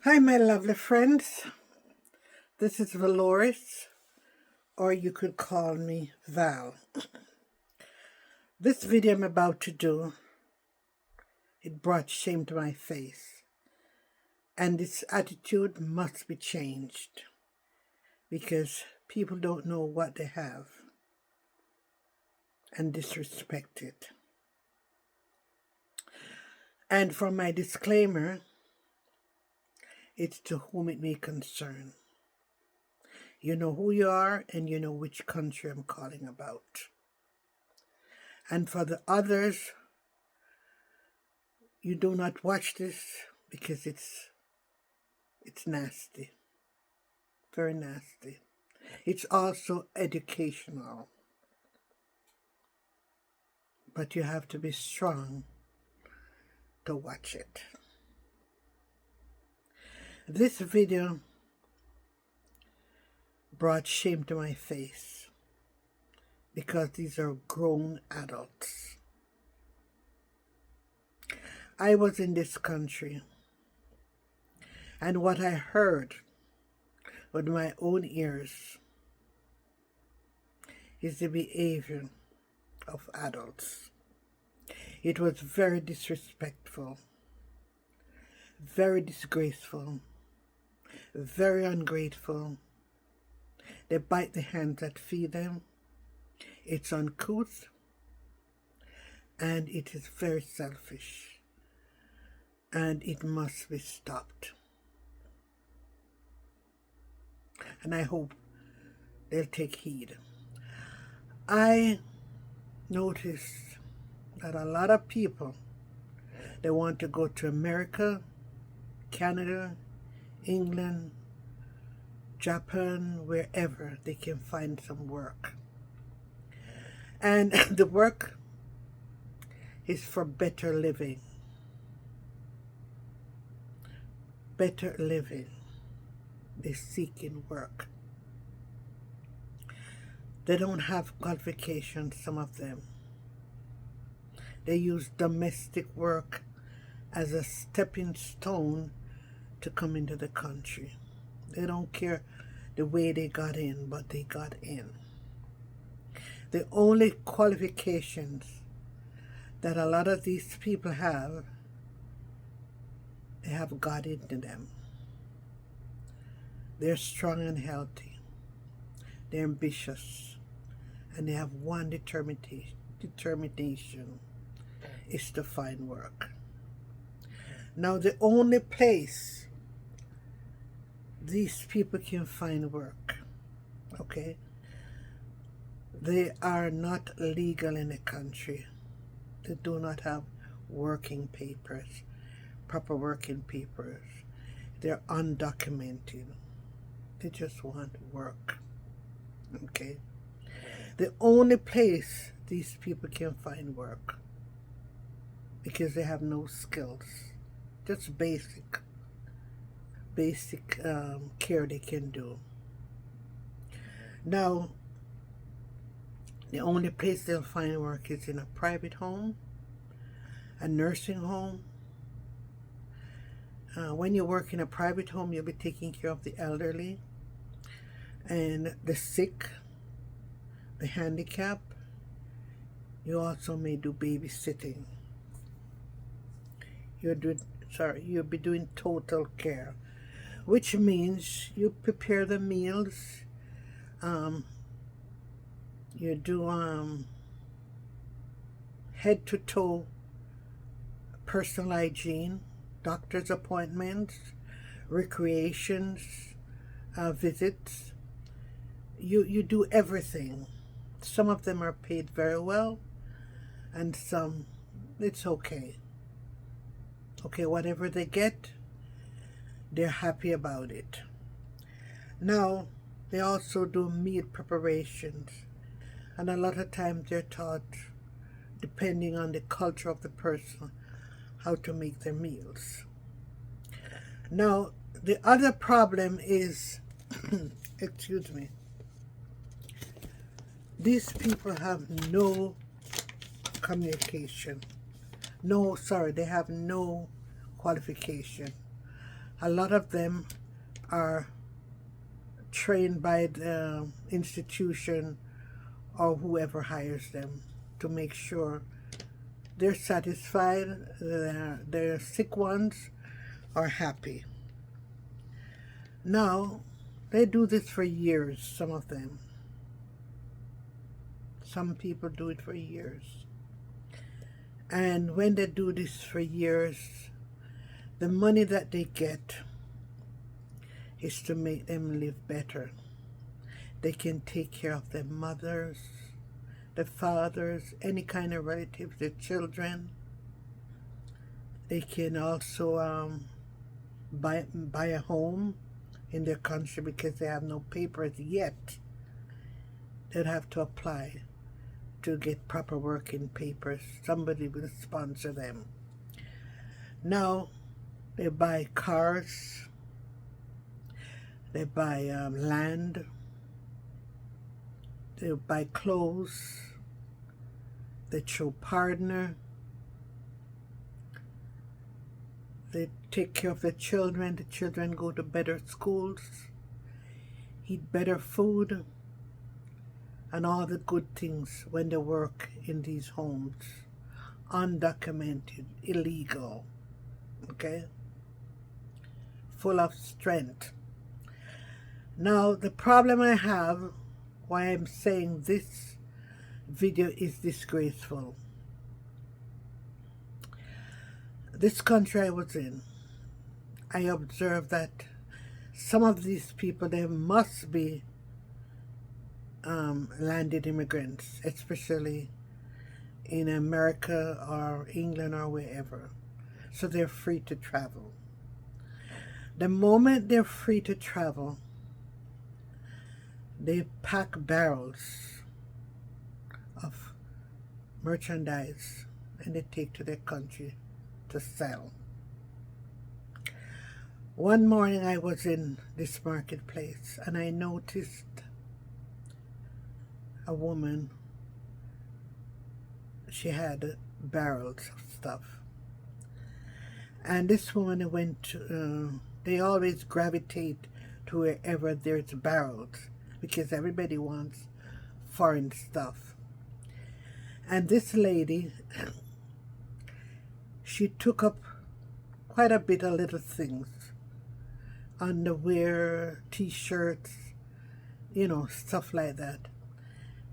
Hi, my lovely friends. This is Valoris, or you could call me Val. This video I'm about to do, it brought shame to my face. And this attitude must be changed because people don't know what they have and disrespect it. And for my disclaimer, it's to whom it may concern. You know who you are and you know which country I'm calling about. And for the others, you do not watch this because it's nasty. Very nasty. It's also educational. But you have to be strong to watch it. This video brought shame to my face because these are grown adults. I was in this country, and what I heard with my own ears is the behavior of adults. It was very disrespectful, very disgraceful, very ungrateful. They bite the hands that feed them. It's uncouth, and it is very selfish, and it must be stopped. And I hope they'll take heed. I noticed that a lot of people, they want to go to America, Canada, England, Japan, wherever they can find some work. And the work is for better living. Better living. They're seeking work. They don't have qualifications, some of them. They use domestic work as a stepping stone to come into the country. They don't care the way they got in, but they got in. The only qualifications that a lot of these people have, they have God into them. They're strong and healthy. They're ambitious. And they have one determination is to find work. Now, the only place these people can find work, okay, they are not legal in the country. They do not have working papers, proper working papers. They're undocumented. They just want work, okay? The only place these people can find work, because they have no skills, just basic care they can do. Now, the only place they'll find work is in a private home, a nursing home. When you work in a private home, you'll be taking care of the elderly and the sick, the handicapped. You also may do babysitting. You'll be doing total care, which means you prepare the meals. You do head to toe personal hygiene, doctor's appointments, recreations, visits. You do everything. Some of them are paid very well, and some it's okay. Okay, whatever they get, they're happy about it. Now, they also do meal preparations, and a lot of times they're taught, depending on the culture of the person, how to make their meals. Now, the other problem is, excuse me, these people have no communication. They have no qualification. A lot of them are trained by the institution or whoever hires them to make sure they're satisfied, their sick ones are happy. Now, they do this for years, some of them. Some people do it for years. And when they do this for years, the money that they get is to make them live better. They can take care of their mothers, their fathers, any kind of relatives, their children. They can also buy a home in their country because they have no papers yet. They'd have to apply to get proper working papers. Somebody will sponsor them. Now, they buy cars, they buy land, they buy clothes, they show partner, they take care of the children go to better schools, eat better food, and all the good things when they work in these homes. Undocumented, illegal, okay? Full of strength. Now, the problem I have, why I'm saying this video is disgraceful. This country I was in, I observed that some of these people, they must be landed immigrants, especially in America or England or wherever. So they're free to travel. The moment they're free to travel, they pack barrels of merchandise and they take to their country to sell. One morning I was in this marketplace and I noticed a woman. She had barrels of stuff. And this woman went to, they always gravitate to wherever there's barrels because everybody wants foreign stuff. And this lady, she took up quite a bit of little things. Underwear, t-shirts, you know, stuff like that.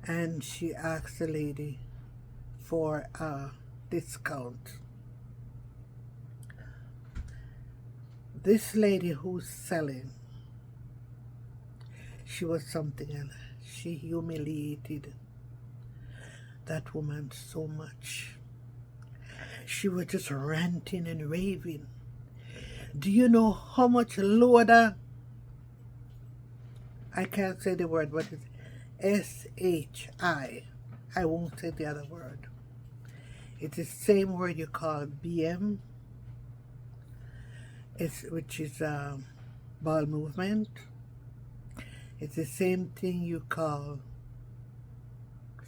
And she asked the lady for a discount. This lady who's selling, she was something else. She humiliated that woman so much. She was just ranting and raving. Do you know how much loader? I can't say the word, but it's S-H-I. I won't say the other word. It's the same word you call BM, which is bowel movement. It's the same thing you call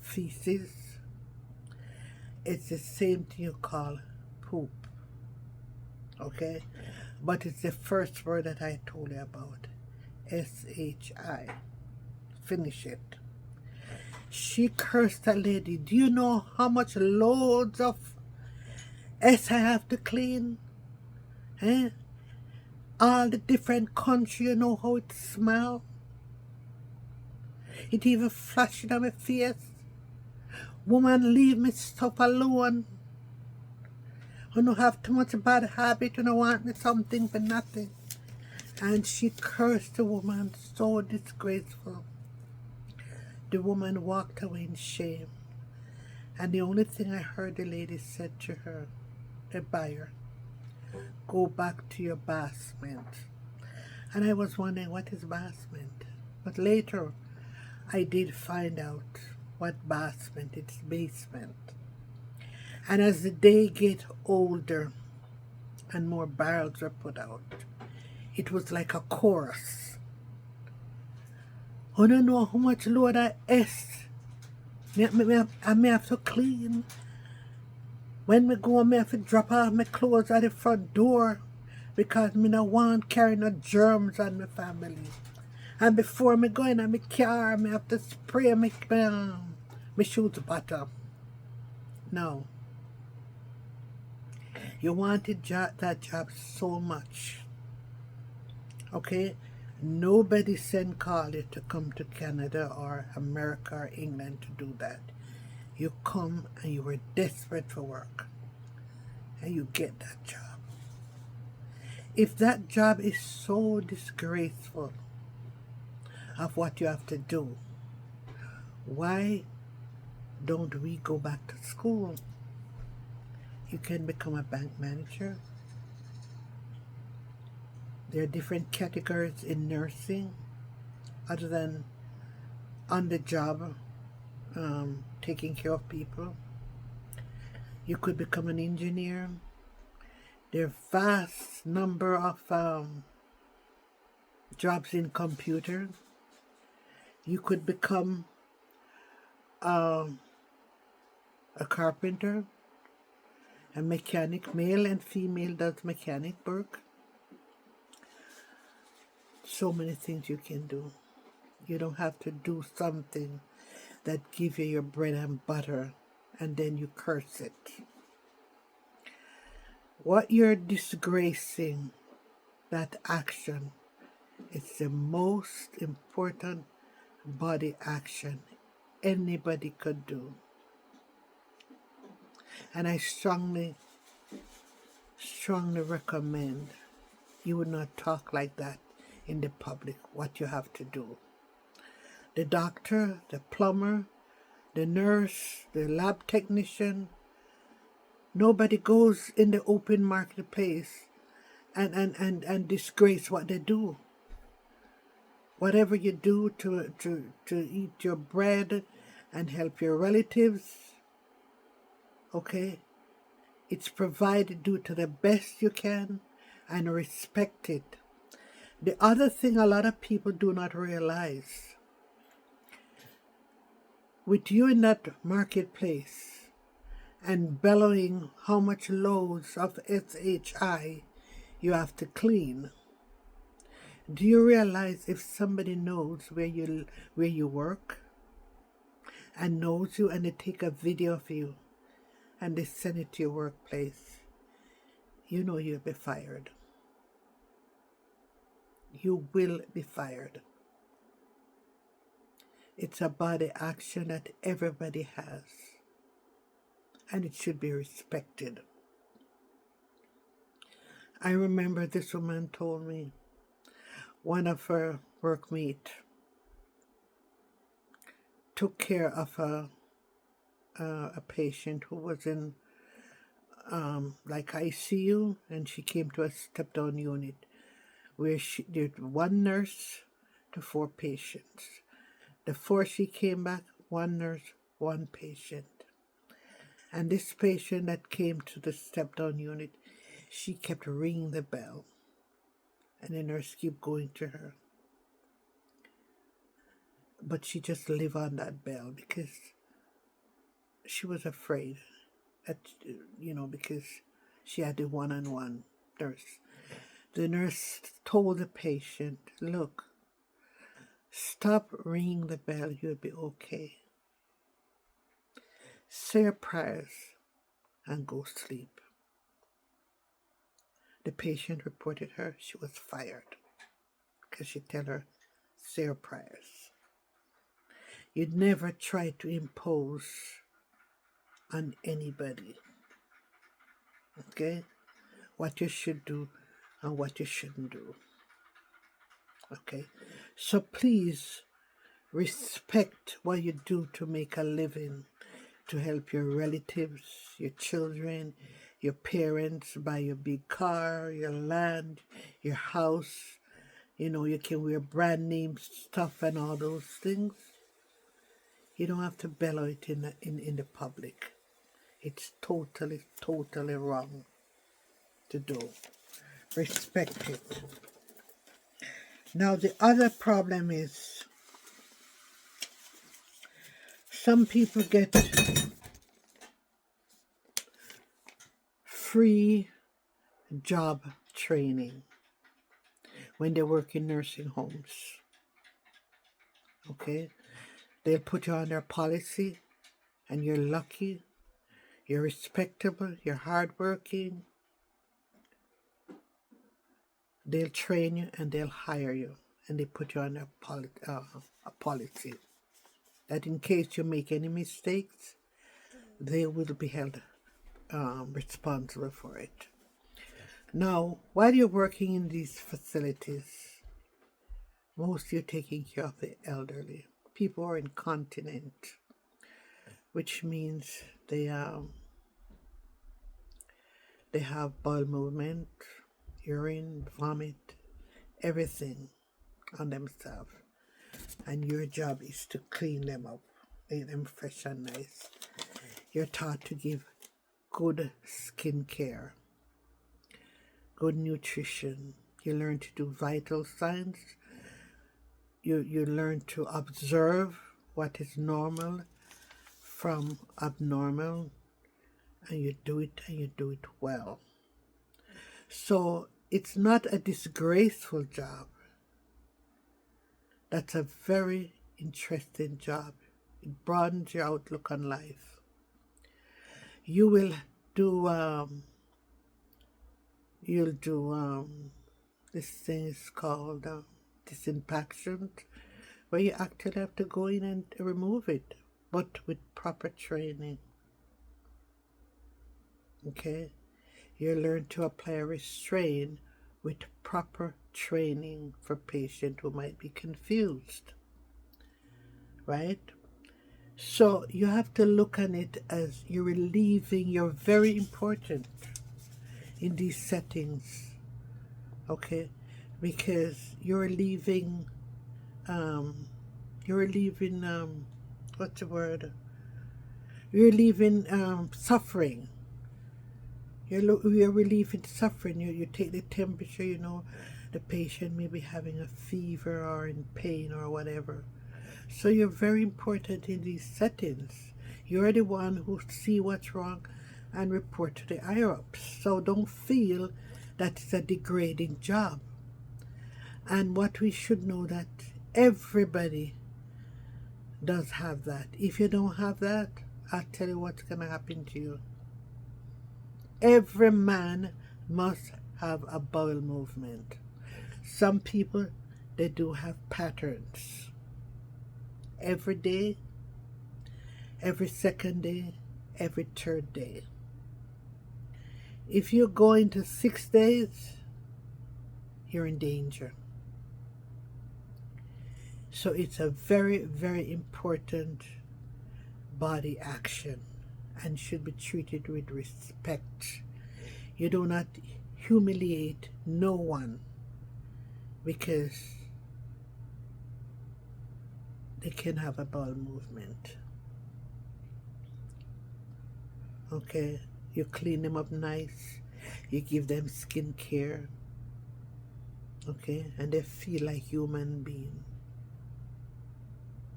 feces. It's the same thing you call poop. Okay? But it's the first word that I told you about. S-H-I. Finish it. She cursed that lady. Do you know how much loads of S I have to clean? Eh? All the different country, you know how it smells? It even flashed in my face. Woman, leave me stuff alone. I don't have too much bad habit. You don't want me something for nothing. And she cursed the woman, so disgraceful. The woman walked away in shame. And the only thing I heard the lady said to her, the buyer, go back to your basement. And I was wondering, what is basement? But later, I did find out what basement, it's basement. And as the day get older and more barrels are put out, it was like a chorus. I don't know how much load I S. I may have to clean. When me go, I may have to drop off my clothes at the front door. because me no want carry no germs on my family. And before me go in my car, me have to spray me shoes bottom. No. You wanted that job so much. Okay? Nobody sent call you to come to Canada or America or England to do that. You come and you were desperate for work. And you get that job. If that job is so disgraceful of what you have to do, why don't we go back to school? You can become a bank manager. There are different categories in nursing other than on the job, taking care of people. You could become an engineer. There are vast number of jobs in computer. You could become a carpenter, a mechanic. Male and female does mechanic work. So many things you can do. You don't have to do something that gives you your bread and butter and then you curse it. What you're disgracing, that action, it's the most important body action anybody could do. And I strongly recommend you would not talk like that in the public, what you have to do. The doctor, the plumber, the nurse, the lab technician, nobody goes in the open marketplace and disgrace what they do. Whatever you do to eat your bread and help your relatives, okay, it's provided, do to the best you can and respect it. The other thing a lot of people do not realize, with you in that marketplace and bellowing how much loads of SHI you have to clean, do you realize if somebody knows where you work and knows you and they take a video of you and they send it to your workplace, you know you'll be fired. You will be fired. It's a body action that everybody has, and it should be respected. I remember this woman told me one of her workmates took care of a patient who was in like ICU, and she came to a step-down unit where she did one nurse to 4 patients. The 4 she came back, 1 nurse, 1 patient. And this patient that came to the step-down unit, she kept ringing the bell. And the nurse kept going to her. But she just lived on that bell because she was afraid that, because she had the one-on-one nurse. The nurse told the patient, look, stop ringing the bell, you'll be okay. Say your prayers and go sleep. The patient reported her, she was fired because she told her, say your prayers. You'd never try to impose on anybody, okay? What you should do and what you shouldn't do, okay? So please respect what you do to make a living, to help your relatives, your children, your parents, buy your big car, your land, your house. You can wear brand name stuff and all those things. You don't have to bellow it in the public. It's totally wrong to do. Respect it. Now the other problem is some people get free job training when they work in nursing homes. Okay? They'll put you on their policy, and you're lucky, you're respectable, you're hardworking. They'll train you and they'll hire you, and they put you on a policy that in case you make any mistakes, they will be held responsible for it. Now, while you're working in these facilities, most you're taking care of the elderly. People are incontinent, which means they have bowel movement, urine, vomit, everything on themselves. And your job is to clean them up, make them fresh and nice. You're taught to give good skin care, good nutrition. You learn to do vital signs. You learn to observe what is normal from abnormal, and you do it well. So it's not a disgraceful job. That's a very interesting job. It broadens your outlook on life. You will do this thing is called disinfection, where you actually have to go in and remove it, but with proper training. Okay? You learn to apply restraint with proper training for patients who might be confused. Right? So you have to look on it as you're relieving, you're very important in these settings. Okay? Because you're relieving what's the word? You're relieving suffering. You're relieving suffering. You take the temperature, the patient may be having a fever or in pain or whatever. So you're very important in these settings. You're the one who see what's wrong and report to the higher ups. So don't feel that it's a degrading job. And what we should know that everybody does have that. If you don't have that, I'll tell you what's going to happen to you. Every man must have a bowel movement. Some people, they do have patterns. Every day, every second day, every third day. If you're going to 6 days, you're in danger. So it's a very, very important body action and should be treated with respect. You do not humiliate no one because they can have a bowel movement. Okay? You clean them up nice. You give them skin care. Okay? And they feel like human beings.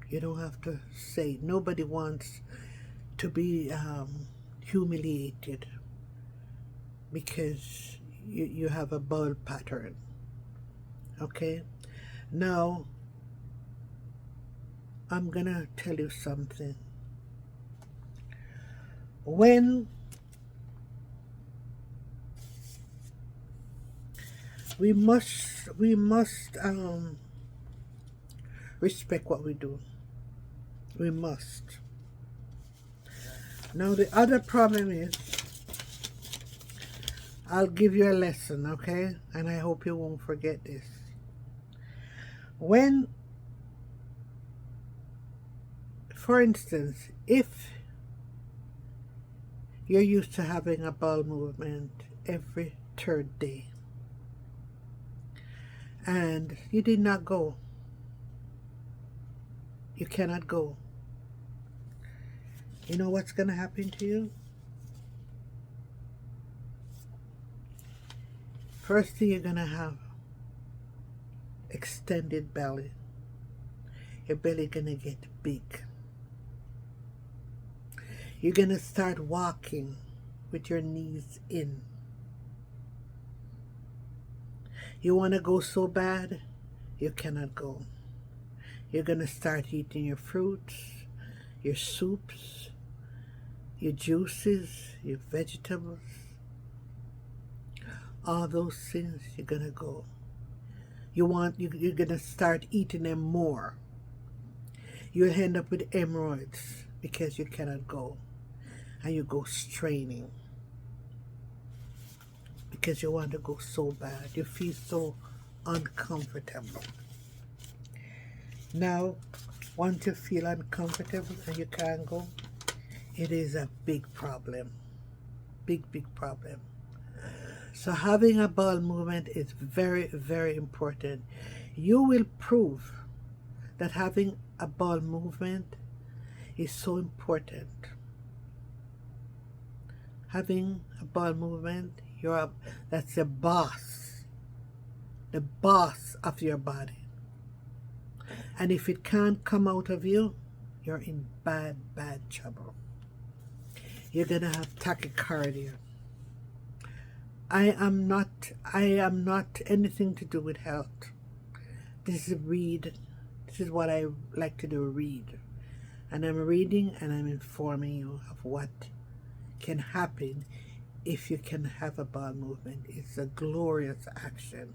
You don't have to say. Nobody wants to be humiliated because you have a bowel pattern. Okay? Now, I'm going to tell you something. When we must respect what we do. We must. Now the other problem is, I'll give you a lesson, okay? And I hope you won't forget this. When, for instance, if you're used to having a bowel movement every third day and you did not go, you cannot go, you know what's going to happen to you? First thing, you're going to have extended belly. Your belly going to get big. You're going to start walking with your knees in. You want to go so bad, you cannot go. You're going to start eating your fruits, your soups, your juices, your vegetables. All those things, you're going to go. You're going to start eating them more. You'll end up with hemorrhoids because you cannot go. And you go straining because you want to go so bad. You feel so uncomfortable. Now, once you feel uncomfortable and you can't go, it is a big problem. Big problem. So having a bowel movement is very, very important. You will prove that having a bowel movement is so important. Having a bowel movement, that's the boss of your body. And if it can't come out of you, you're in bad trouble. You're gonna have tachycardia. I am not anything to do with health. This is what I like to do, read. And I'm reading and I'm informing you of what can happen if you can have a bowel movement. It's a glorious action.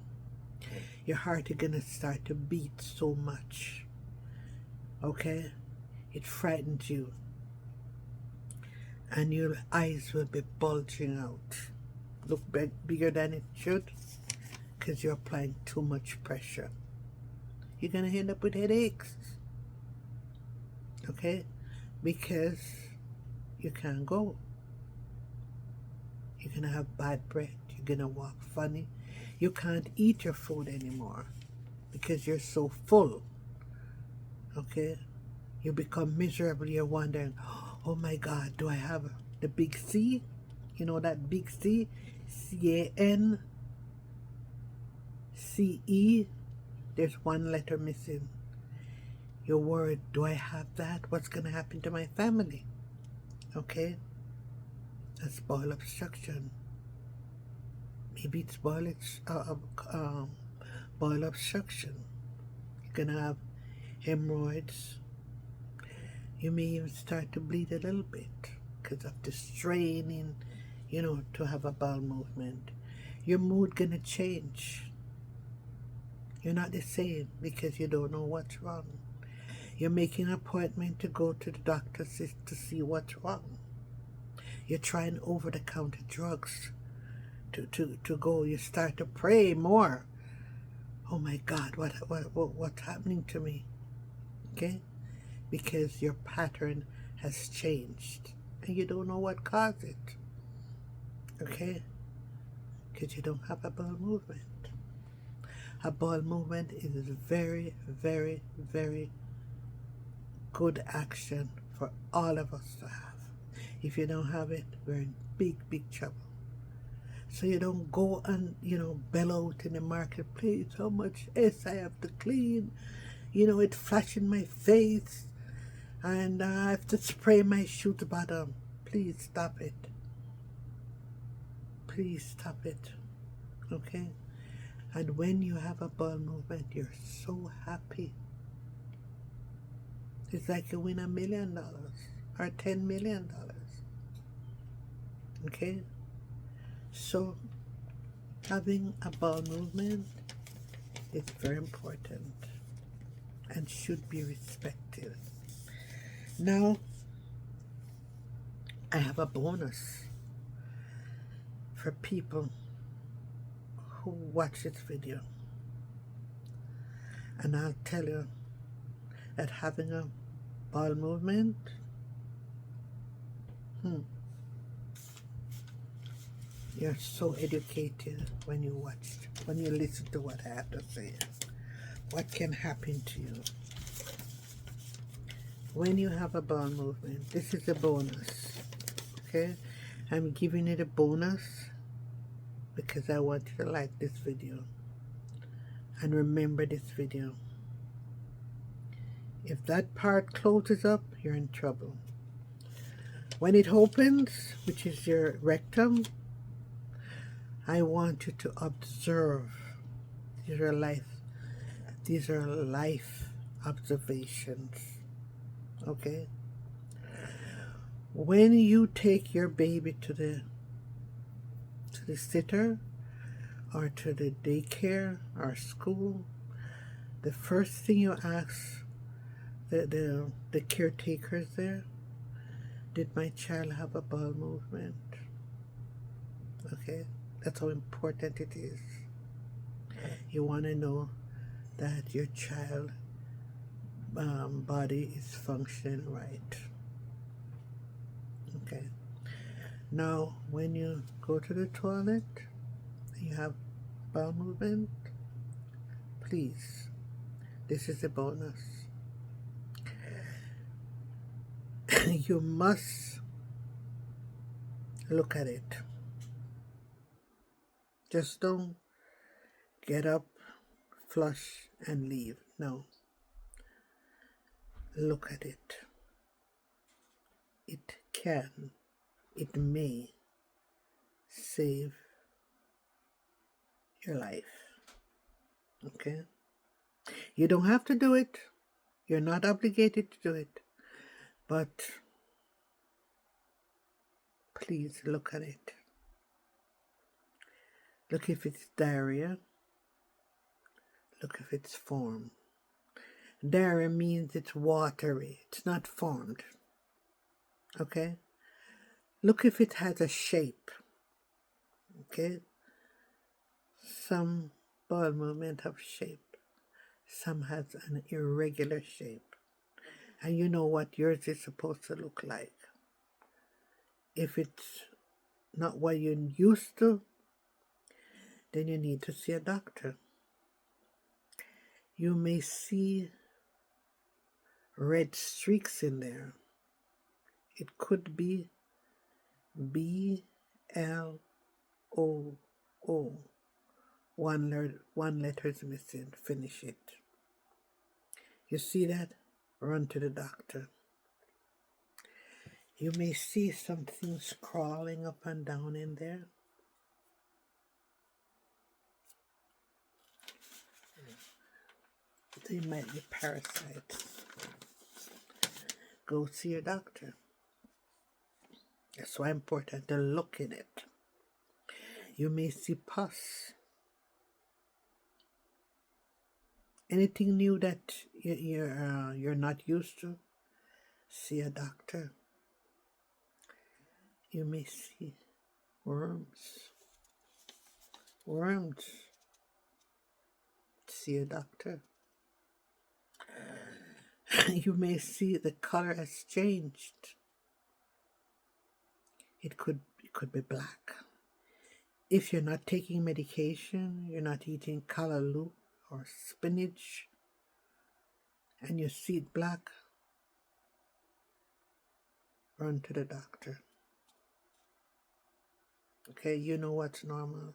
Your heart is gonna start to beat so much. Okay? It frightens you. And your eyes will be bulging out. Look bigger than it should because you're applying too much pressure. You're going to end up with headaches. Okay? Because you can't go. You're going to have bad breath. You're going to walk funny. You can't eat your food anymore because you're so full. Okay? You become miserable. You're wondering, oh my God, do I have the big C? You know that big C? C-A-N-C-E. There's one letter missing. You're worried, do I have that? What's going to happen to my family? Okay? That's bowel obstruction. Maybe it's bowel obstruction. You're going to have hemorrhoids. You may even start to bleed a little bit because of the straining, to have a bowel movement. Your mood gonna change. You're not the same because you don't know what's wrong. You're making an appointment to go to the doctor to see what's wrong. You're trying over-the-counter drugs to go. You start to pray more. Oh my God, what's happening to me? Okay? Because your pattern has changed and you don't know what caused it. Okay? Because you don't have a bowel movement. A bowel movement is a very, very, very good action for all of us to have. If you don't have it, we're in big trouble. So you don't go and, bellow out in the marketplace how much S I have to clean. It flash in my face and I have to spray my shoot bottom. Please stop it. Please stop it. Okay? And when you have a bowel movement, you're so happy. It's like you win $1 million or $10 million. Okay? So, having a bowel movement is very important and should be respected. Now, I have a bonus for people who watch this video. And I'll tell you that having a bowel movement, you're so educated when you listen to what I have to say. What can happen to you when you have a bowel movement? This is a bonus. Okay? I'm giving it a bonus because I want you to like this video and remember this video. If that part closes up, you're in trouble. When it opens, which is your rectum, I want you to observe These are life observations. Okay? When you take your baby to the sitter or to the daycare or school, the first thing you ask the caretakers there, did my child have a bowel movement? Okay? That's how important it is. You want to know that your child body is functioning right. Okay. Now, when you go to the toilet, you have bowel movement, please, this is a bonus. You must look at it. Just don't get up, flush, and leave. No. Look at it. It may save your life. Okay? You don't have to do it. You're not obligated to do it. But please look at it. Look if it's diarrhea. Look if it's formed. Diarrhea means it's watery. It's not formed. Okay? Look if it has a shape. Okay? Some bowel movement have shape. Some has an irregular shape. And you know what yours is supposed to look like. If it's not what you're used to, then you need to see a doctor. You may see red streaks in there. It could be BLOO. One letter is missing. Finish it. You see that? Run to the doctor. You may see some things crawling up and down in there. They might be parasites. Go see your doctor. It's so important to look in it. You may see pus. Anything new that you're not used to, see a doctor. You may see worms. See a doctor. You may see the color has changed. It could be black. If you're not taking medication, you're not eating callaloo or spinach, and you see it black, run to the doctor. Okay, you know what's normal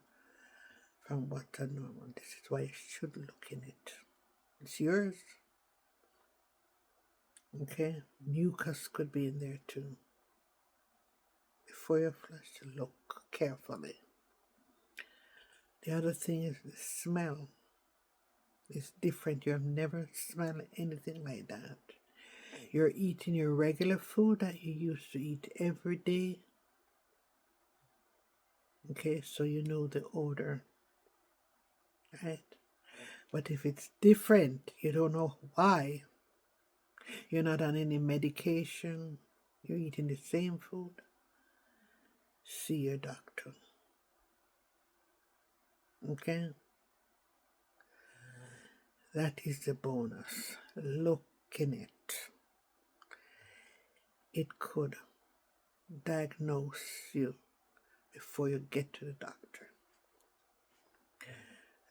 from what's abnormal. This is why you should look in it. It's yours. Okay, mucus could be in there too. Before you flush, look carefully. The other thing is the smell. It's different. You have never smelled anything like that. You're eating your regular food that you used to eat every day. Okay, so you know the odor, right? But if it's different, you don't know why. You're not on any medication. You're eating the same food. See your doctor. Okay? That is the bonus. Look in it. It could diagnose you before you get to the doctor.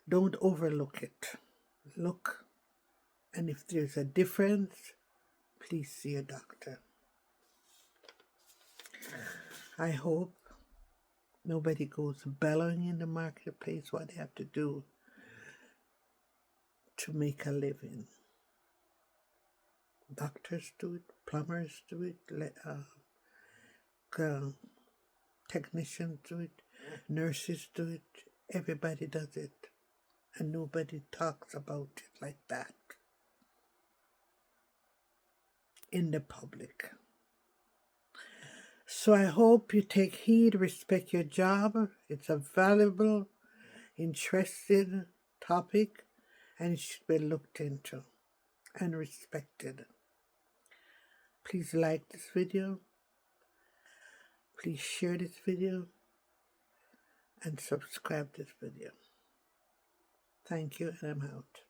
Don't overlook it. Look, and if there's a difference, please see a doctor. I hope nobody goes bellowing in the marketplace what they have to do to make a living. Doctors do it, plumbers do it, technicians do it, nurses do it, everybody does it. and nobody talks about it like that in the public. So I hope you take heed, respect your job. It's a valuable, interesting topic, and it should be looked into and respected. Please like this video. Please share this video and subscribe this video. Thank you, and I'm out.